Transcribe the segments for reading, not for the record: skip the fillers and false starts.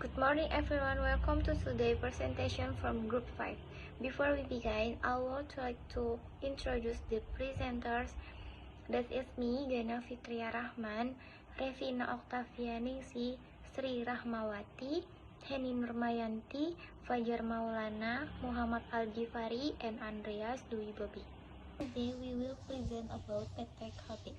Good morning everyone, welcome to today's presentation from Group 5. Before we begin, I would like to introduce the presenters. That is me, Gana Fitria Rahman, Revina Octavia Ningsi, Sri Rahmawati, Heni Nurmayanti, Fajar Maulana, Muhammad Al-Ghifari, and Andreas Dwi Bobi. Today we will present about PT Kalbe.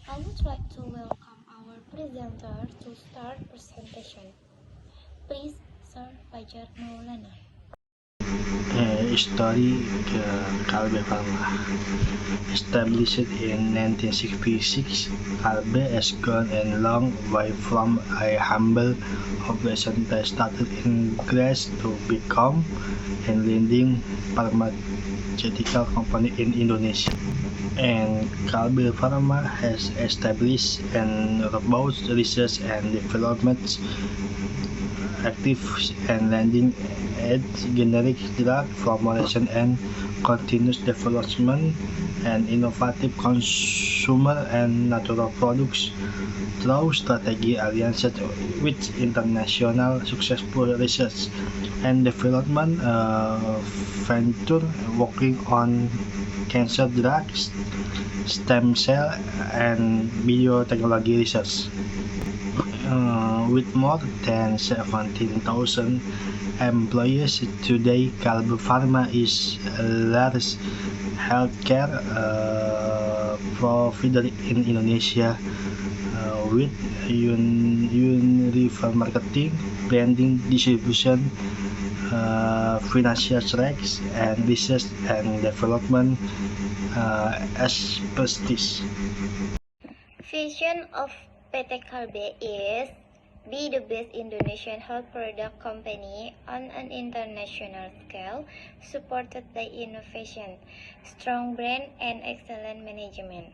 I would like to welcome our presenter to start presentation. Please, Sir Fajar Maulana. Story Kalbe Pharma. Established in 1966, Kalbe has gone a long way from a humble operation that started in Greece to become a leading pharmaceutical company in Indonesia. And Kalbe Pharma has established and robust research and development active and leading edge generic drug formulation and continuous development and innovative consumer and natural products through strategic alliances with international successful research and development venture working on cancer drugs, stem cell and biotechnology research. With more than 17,000 employees today, Kalbe Pharma is a large healthcare provider in Indonesia with universal marketing, branding, distribution, financial strength, and research and development expertise. Vision of PT Kalbe is be the best Indonesian health product company on an international scale, supported by innovation, strong brand, and excellent management.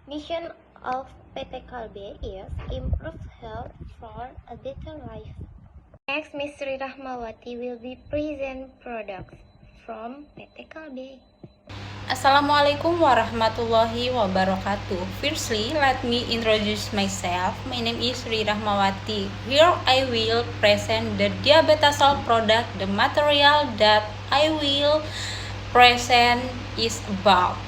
Mission of PT Kalbe is improve health for a better life. Next, Ms. Sri Rahmawati will be present products from PT Kalbe. Assalamualaikum warahmatullahi wabarakatuh. Firstly, let me introduce myself. My name is Sri Rahmawati. Here I will present the diabetasol product. The material that I will present is about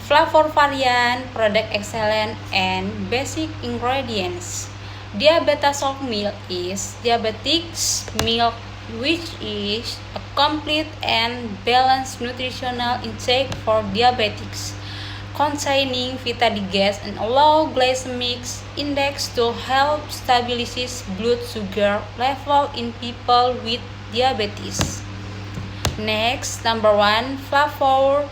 flavor variant, product excellent, and basic ingredients. Diabetasol milk is diabetics milk, which is a complete and balanced nutritional intake for diabetics, containing vitamin gas and a low glycemic index to help stabilize blood sugar level in people with diabetes. Next, number 1, flavor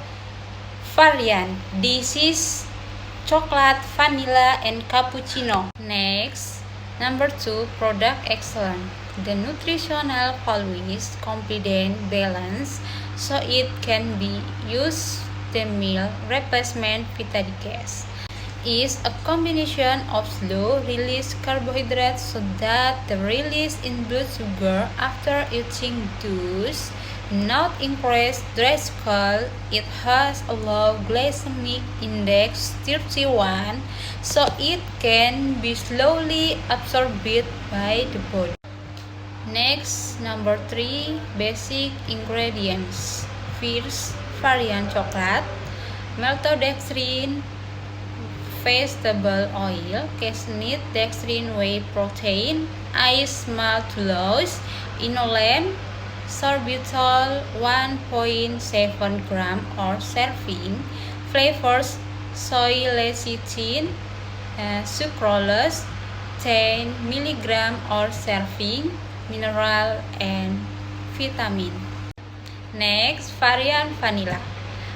variant. This is chocolate, vanilla, and cappuccino. Next, number 2, product excellent. The nutritional value is complete and balanced, so it can be used. The meal replacement vitamin gas is a combination of slow release carbohydrates so that the release in blood sugar after eating does not increase drastically. It has a low glycemic index 31, so it can be slowly absorbed by the body. Next, number 3, basic ingredients. First, variant chocolate, maltodextrin, vegetable oil, caseinate, dextrin, whey protein, ice-maltulose, inulin, sorbitol 1.7 gram or serving, flavors soy lecithin, sucralose 10 mg or serving, mineral and vitamin. Next, variant vanilla,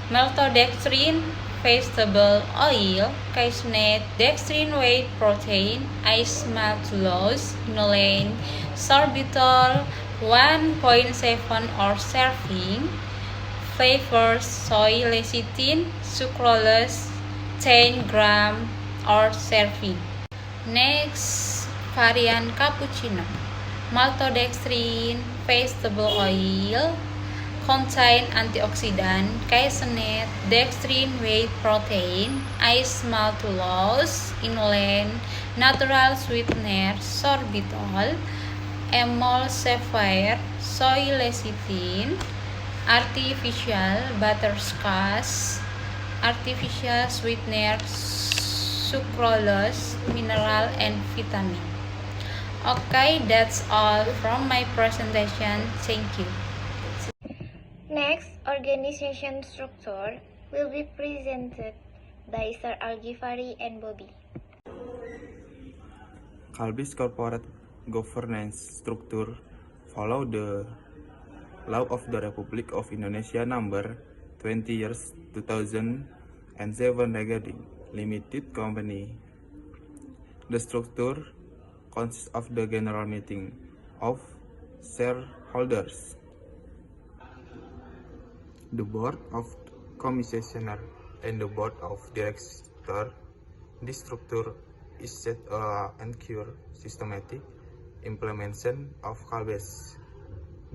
maltodextrin, vegetable oil, caseinate, dextrin, whey protein, ice-maltulose, inulin, sorbitol 1.7 or serving, flavors soy lecithin, sucralose 10 gram or serving. Next, variant cappuccino, maltodextrin, vegetable oil, contain antioxidant, caseinate, dextrin, whey protein, ice-maltulose, inulin, natural sweetener, sorbitol, emulsifier, soy lecithin, artificial butterscotch, artificial sweetener, sucralose, mineral, and vitamin. Okay, that's all from my presentation. Thank you. Next, organization structure will be presented by Sir Al-Ghifari and Bobby. Kalbi's corporate governance structure follow the Law of the Republic of Indonesia number 20 years 2007 regarding limited company. The structure consists of the general meeting of shareholders, the board of commissioner, and the board of directors. This structure is set ensure systematic implementation of Kalbes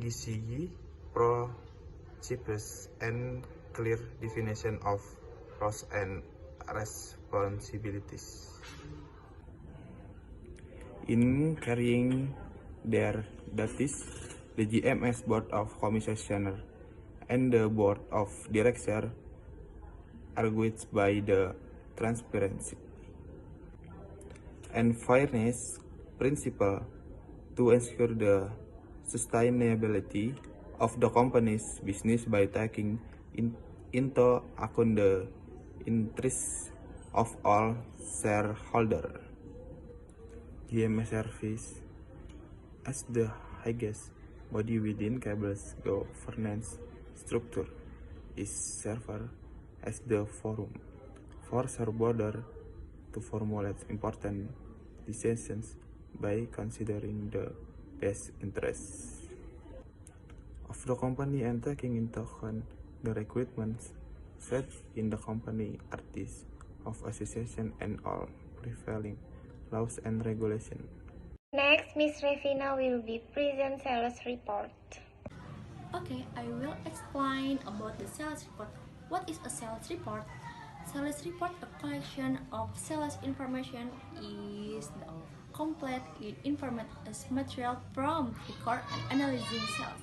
GCE principles and clear definition of roles and responsibilities. In carrying their duties, the GMS Board of Commissioner and the Board of Directors are guided by the transparency and fairness principle to ensure the sustainability of the company's business by taking into account the interests of all shareholders. GMS serves as the highest body within Kalbes governance structure. Is served as the forum for shareholders to formulate important decisions by considering the best interests of the company and taking into account the requirements set in the company articles of association and all prevailing laws and regulations. Next, Miss Revina will be present sales report. Okay, I will explain about the sales report. What is a sales report? Sales report, a collection of sales information, is the complete information material from record and analyzing sales,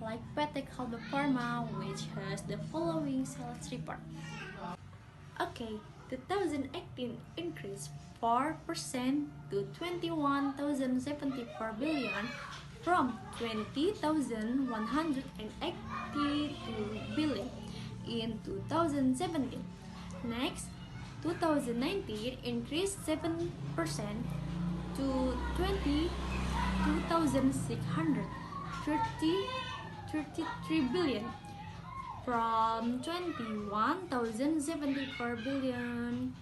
like PT Kalbe Pharma, which has the following sales report. Okay, 2018 increased 4% to 21,074 billion from 20,182 billion in 2017. Next, 2019 increased 7% to 22,633 billion from 21,074 billion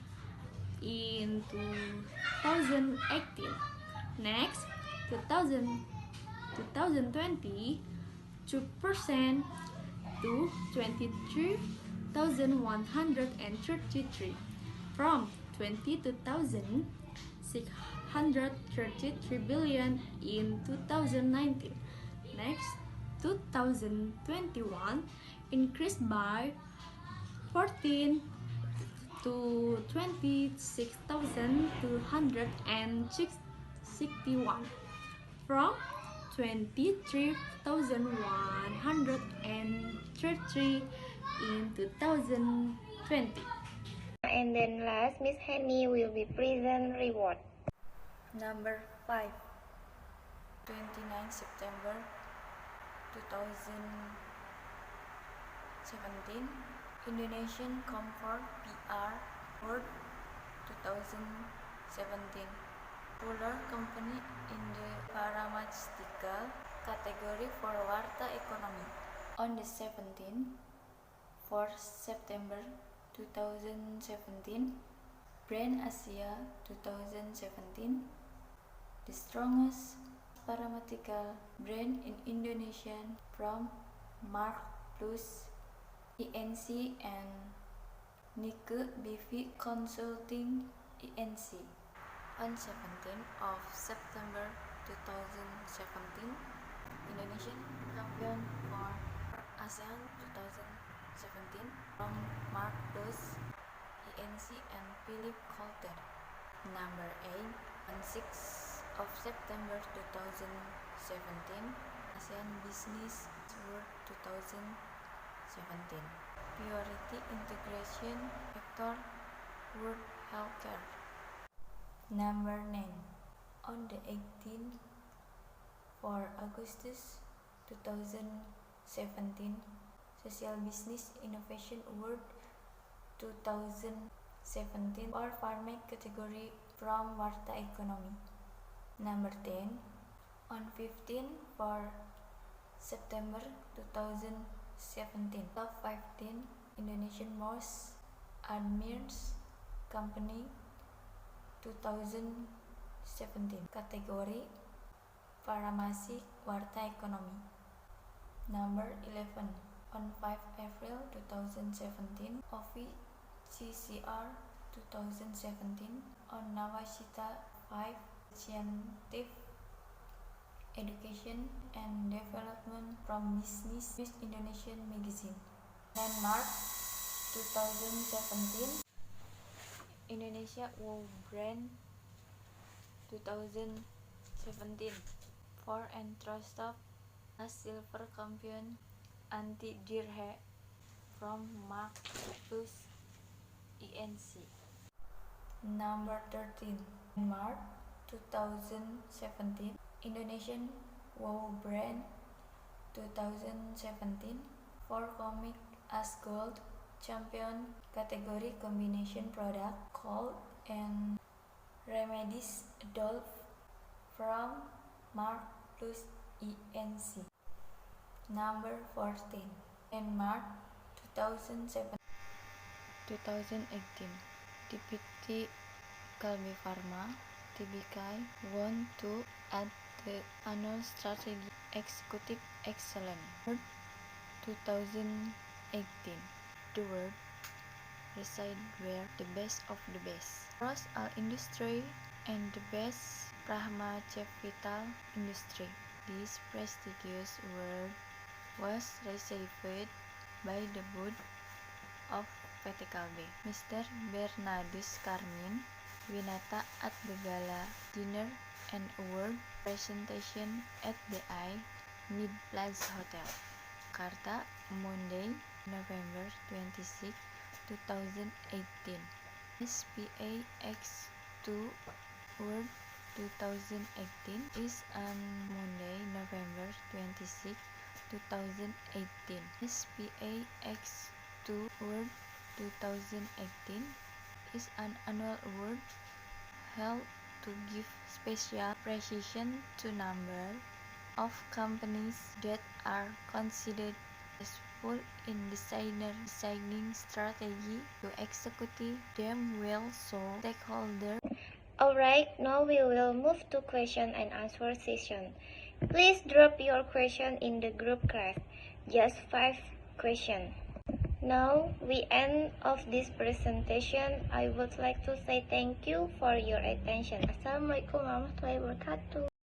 in 2018. Next, 2020 2% to 23,133 from 22,633 billion in 2019. Next, 2021 increased by 14 to 26,261 from 23,133 in 2020. And then last, Miss Henny will be present reward. Number 5, 29 September 2017, Indonesian Comfort PR Award 2017, Fuller Company in the Pharmaceutical category for Warta Economy. On the 17th, 4th September 2017, Brand Asia 2017, the strongest pharmaceutical brand in Indonesia from Mark Plus, ENC, and Nike BV Consulting ENC. On 17th of September 2017, Indonesian champion for ASEAN 2017 from Mark Plus, ENC, and Philip Coulter. Number 8, on 6th of September 2017, ASEAN Business World 2017. Priority Integration Factor World Healthcare. Number 9. On the 18th for August 2017, Social Business Innovation Award 2017 for Pharma category from Warta Economy. Number 10. On 15 for September 2017, top 15 Indonesian most admired company 2017 category Farmasi Warta Economy. Number 11. On 5 April 2017, OVCCR 2017 on Nawacita 5 Scientific Education and Development from Business Indonesian Magazine. Landmark 2017, Indonesia Wow Brand 2017 for Entrostop as Silver Champion Anti-Dirhe from Mark Plus ENC. Number 13. March 2017, Indonesian Wow Brand 2017 for Comic as Gold Champion category combination product Cold and Remedies Adolf from Mark Plus ENC. Number 14. In March 2018, TPT Kalbe Pharma TBK won to at the annual Strategy Executive Excellence Award 2018. The award reside where the best of the best across all industry and the best pharmaceutical industry. This prestigious award was received by the board of PT Kalbe, Mr. Bernardus Carmine Winata at the gala dinner and award presentation at the Mid Plaza Hotel, Jakarta, Monday, November 26, 2018. SPA X2 Award 2018 is on Monday, November 26, 2018. SPA X2 Award 2018 is an annual award held to give special precision to number of companies that are considered successful in designing strategy to execute them well so stakeholders. Alright, now we will move to question and answer session. Please drop your question in the group class. Just 5 questions. Now we end of this presentation. I would like to say thank you for your attention. Assalamualaikum warahmatullahi wabarakatuh.